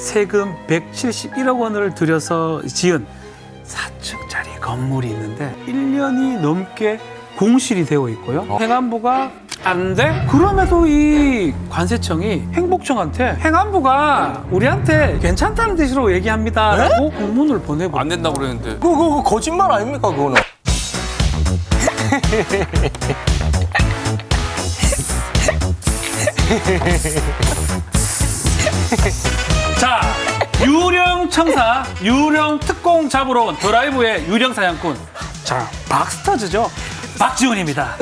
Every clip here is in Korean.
세금 171억 원을 들여서 지은 4층짜리 건물이 있는데 1년이 넘게 공실이 되어 있고요. 행안부가 안 돼? 그럼에도 이 관세청이 행복청한테 행안부가 우리한테 괜찮다는 뜻으로 얘기합니다라고 공문을 보내고 안 된다고 그랬는데. 그거 거짓말 아닙니까 그거는? 자, 유령 청사, 유령 특공 잡으러 온 드라이브의 유령 사냥꾼. 자, 박스터즈죠. 박지훈입니다.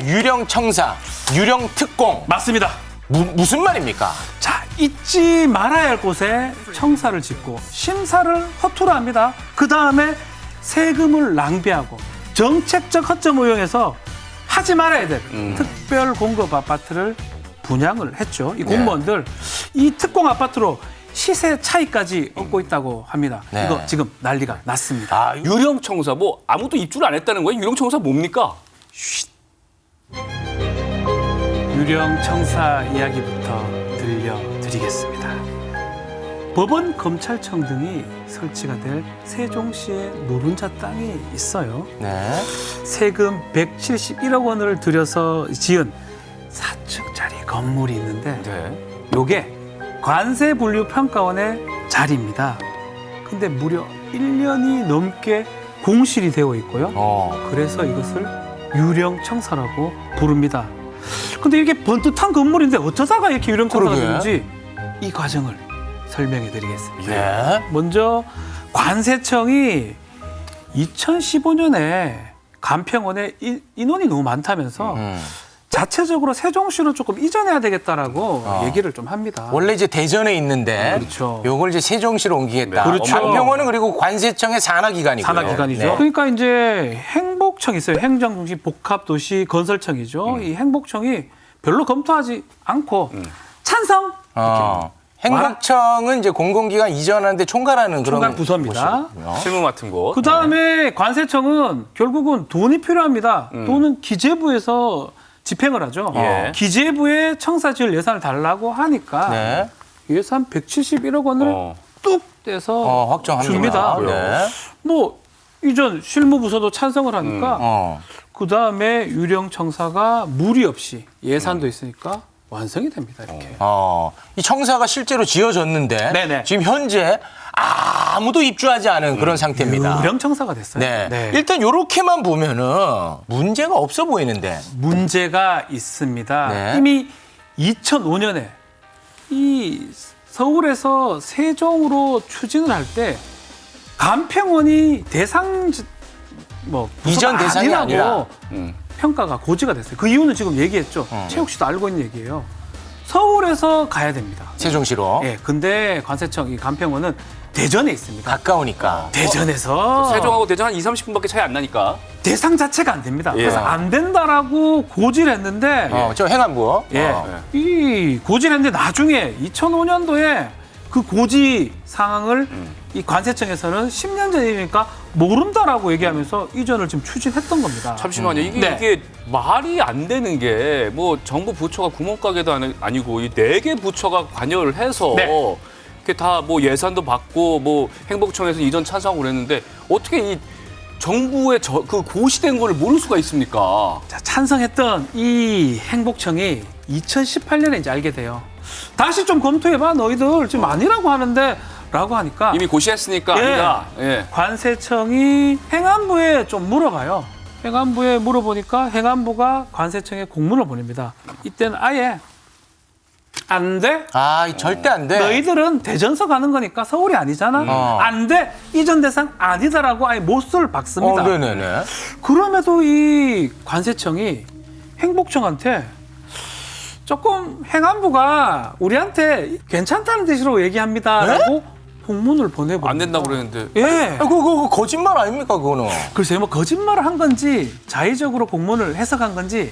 유령 청사, 유령 특공. 맞습니다. 무슨 말입니까? 자, 잊지 말아야 할 곳에 청사를 짓고 심사를 허투루 합니다. 그 다음에 세금을 낭비하고 정책적 허점을 이용해서 하지 말아야 될 특별 공급 아파트를 분양을 했죠. 이 공무원들 이 특공 아파트로 시세 차이까지 얻고 있다고 합니다. 네. 이거 지금 난리가 났습니다. 아, 유령청사 뭐 아무도 입주를 안 했다는 거예요? 유령청사 뭡니까? 유령 청사 이야기부터 들려드리겠습니다. 법원, 검찰청 등이 설치가 될 세종시에 노른자 땅이 있어요. 네. 세금 171억 원을 들여서 지은 4층짜리 건물이 있는데 네. 요게 관세분류평가원의 자리입니다. 근데 무려 1년이 넘게 공실이 되어 있고요. 그래서 이것을 유령청사라고 부릅니다. 근데 이게 번듯한 건물인데 어쩌다가 이렇게 유령청사가 그러게. 되는지 이 과정을 설명해 드리겠습니다. 네. 먼저 관세청이 2015년에 간평원에 인원이 너무 많다면서 자체적으로 세종시로 조금 이전해야 되겠다라고 얘기를 좀 합니다. 원래 이제 대전에 있는데 그렇죠. 요걸 이제 세종시로 옮기겠다. 그렇죠. 간평원은 그리고 관세청의 산하기관이고요. 산하기관이죠. 네. 그러니까 이제 행복청이 있어요. 행정중심 복합도시 건설청이죠. 이 행복청이 별로 검토하지 않고 찬성. 행복청은 이제 공공기관 이전하는데 총괄하는 그런 총괄 부서입니다. 곳이고요. 실무 맡은 곳. 그 다음에 관세청은 결국은 돈이 필요합니다. 돈은 기재부에서 집행을 하죠. 예. 기재부에 청사 지을 예산을 달라고 하니까 네. 예산 171억 원을 뚝 떼서 확정합니다. 줍니다. 네. 뭐 이전 실무부서도 찬성을 하니까 그 다음에 유령청사가 무리 없이 예산도 있으니까 완성이 됩니다. 이렇게. 이 청사가 실제로 지어졌는데 네네. 지금 현재 아무도 입주하지 않은 그런 상태입니다. 유령청사가 됐어요. 네. 일단 이렇게만 보면은 문제가 없어 보이는데. 문제가 있습니다. 네. 이미 2005년에 이 서울에서 세종으로 추진을 할 때 간평원이 대상 이전 대상이 아니라 평가가 고지가 됐어요. 그 이유는 지금 얘기했죠. 최욱 씨도 알고 있는 얘기예요. 서울에서 가야 됩니다. 세종시로 예, 근데 관세청 이 간평원은 대전에 있습니다. 가까우니까. 대전에서 세종하고 대전 한 2, 30분밖에 차이 안 나니까. 대상 자체가 안 됩니다. 예. 그래서 안 된다라고 고지를 했는데 저 행안부. 이 고지를 했는데 나중에 2005년도에 그 고지 상황을 이 관세청에서는 10년 전이니까 모른다라고 얘기하면서 이전을 지금 추진했던 겁니다. 잠시만요. 이게 말이 안 되는 게 뭐 정부 부처가 구멍가게도 아니고 이 4개 부처가 관여를 해서 이렇게 다 뭐 예산도 받고 뭐 행복청에서 이전 찬성하고 그랬는데 어떻게 이 정부의 그 고시된 거를 모를 수가 있습니까? 자, 찬성했던 이 행복청이 2018년에 이제 알게 돼요. 다시 좀 검토해봐. 너희들 지금 아니라고 하는데 라고 하니까 이미 고시했으니까 아니다. 예. 관세청이 행안부에 좀 물어봐요. 행안부에 물어보니까 행안부가 관세청에 공문을 보냅니다. 이때는 아예 안 돼. 절대 안 돼. 너희들은 대전서 가는 거니까 서울이 아니잖아. 안 돼. 이전 대상 아니다라고 아예 못을 박습니다. 네네네. 그럼에도 이 관세청이 행복청한테 조금 행안부가 우리한테 괜찮다는 뜻으로 얘기합니다라고 공문을 보내고 안 된다고 그랬는데. 예. 그거 거짓말 아닙니까 그거는? 글쎄요, 뭐 거짓말을 한 건지 자의적으로 공문을 해석한 건지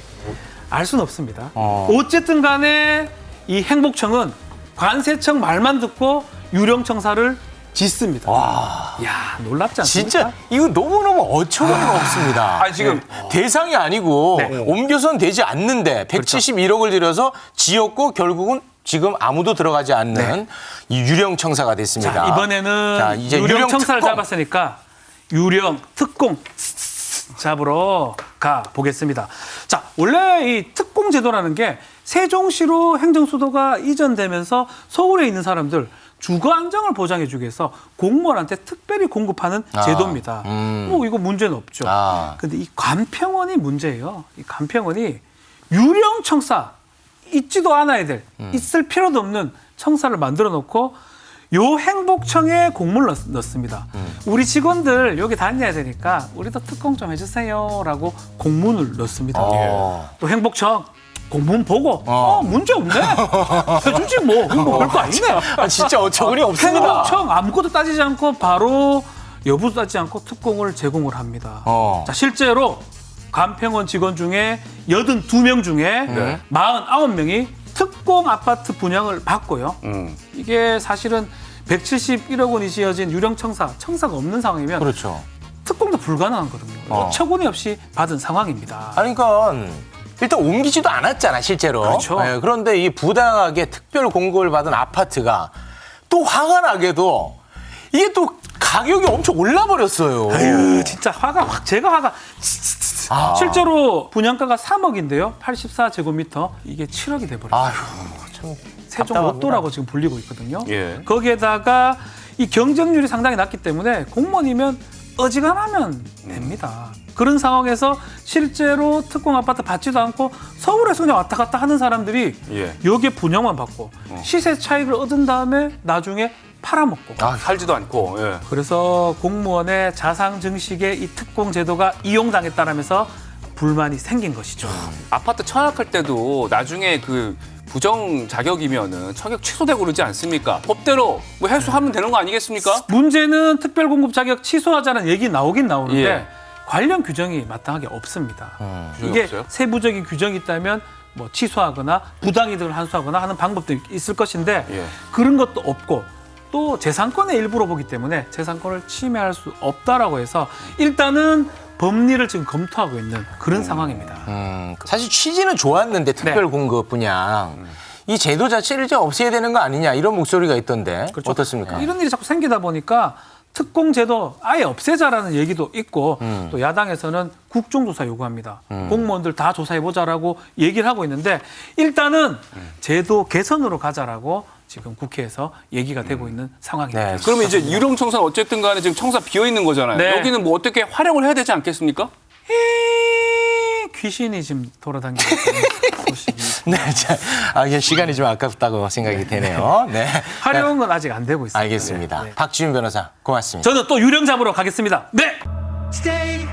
알 수는 없습니다. 어쨌든 간에 이 행복청은 관세청 말만 듣고 유령청사를 짓습니다. 와. 야, 놀랍지 않습니까? 진짜 이거 너무너무 어처구니가 없습니다. 지금 대상이 아니고 옮겨선 되지 않는데 171억을 들여서 지었고 결국은 지금 아무도 들어가지 않는 이 유령 청사가 됐습니다. 자, 이번에는 자, 이제 유령 청사를 특공. 잡았으니까 유령 특공 잡으러 가 보겠습니다. 자, 원래 이 특공 제도라는 게 세종시로 행정수도가 이전되면서 서울에 있는 사람들 주거 안정을 보장해 주기 위해서 공무원한테 특별히 공급하는 제도입니다. 뭐 이거 문제는 없죠. 근데 이 간평원이 문제예요. 이 간평원이 유령 청사 있지도 않아야 될 있을 필요도 없는 청사를 만들어 놓고 요 행복청에 공문을 넣습니다. 우리 직원들 여기 다녀야 되니까 우리도 특공 좀 해주세요라고 공문을 넣습니다. 또 행복청 공문 보고 문제 없네. 해주지 뭐. 이거 별거 아니네. 진짜 어처구니 없습니다. 행복청 아무것도 따지지 않고 바로 여부도 따지지 않고 특공을 제공을 합니다. 자, 실제로 간평원 직원 중에 82명 중에 49명이 특공 아파트 분양을 받고요. 이게 사실은 171억 원이 지어진 유령 청사가 없는 상황이면 그렇죠. 특공도 불가능하거든요. 어처구니 없이 받은 상황입니다. 아니, 그러니까 일단 옮기지도 않았잖아, 실제로. 그렇죠. 네, 그런데 이 부당하게 특별 공급을 받은 아파트가 또 화가 나게도 이게 또 가격이 엄청 올라버렸어요. 아유, 진짜 제가 화가 실제로 분양가가 3억인데요. 84제곱미터 이게 7억이 돼버렸어요. 아휴, 참 세종 답답합니다. 로또라고 지금 불리고 있거든요. 예. 거기에다가 이 경쟁률이 상당히 낮기 때문에 공무원이면 어지간하면 됩니다. 그런 상황에서 실제로 특공 아파트 받지도 않고 서울에서 그냥 왔다 갔다 하는 사람들이 여기에 분양만 받고 시세 차익을 얻은 다음에 나중에 팔아먹고 살지도 않고. 예. 그래서 공무원의 자상 증식에 이 특공 제도가 이용당했다라면서 불만이 생긴 것이죠. 아파트 청약할 때도 나중에 그 부정 자격이면은 청약 취소되고 그러지 않습니까? 법대로 뭐 해소하면 되는 거 아니겠습니까? 문제는 특별 공급 자격 취소하자는 얘기 나오긴 나오는데 예. 관련 규정이 마땅하게 없습니다. 규정이 이게 없어요? 세부적인 규정이 있다면 뭐 취소하거나 부당이득을 환수하거나 하는 방법도 있을 것인데 예. 그런 것도 없고 또 재산권의 일부로 보기 때문에 재산권을 침해할 수 없다라고 해서 일단은 법리를 지금 검토하고 있는 그런 상황입니다. 사실 취지는 좋았는데 특별 공급 분양 이 제도 자체를 이제 없애야 되는 거 아니냐 이런 목소리가 있던데 그렇죠. 어떻습니까? 이런 일이 자꾸 생기다 보니까 특공 제도 아예 없애자라는 얘기도 있고 또 야당에서는 국정조사 요구합니다. 공무원들 다 조사해보자라고 얘기를 하고 있는데 일단은 제도 개선으로 가자라고 지금 국회에서 얘기가 되고 있는 상황입니다. 네. 그러면 이제 유령 청사는 어쨌든 간에 지금 청사 비어 있는 거잖아요. 네. 여기는 뭐 어떻게 활용을 해야 되지 않겠습니까? 귀신이 지금 돌아다니고 있는 소식이. 네, 자, 이게 시간이 좀 아깝다고 생각이 되네요. 네, 활용은 아직 안 되고 있습니다. 알겠습니다. 네. 박지훈 변호사 고맙습니다. 저는 또 유령 잡으러 가겠습니다. 네. Stay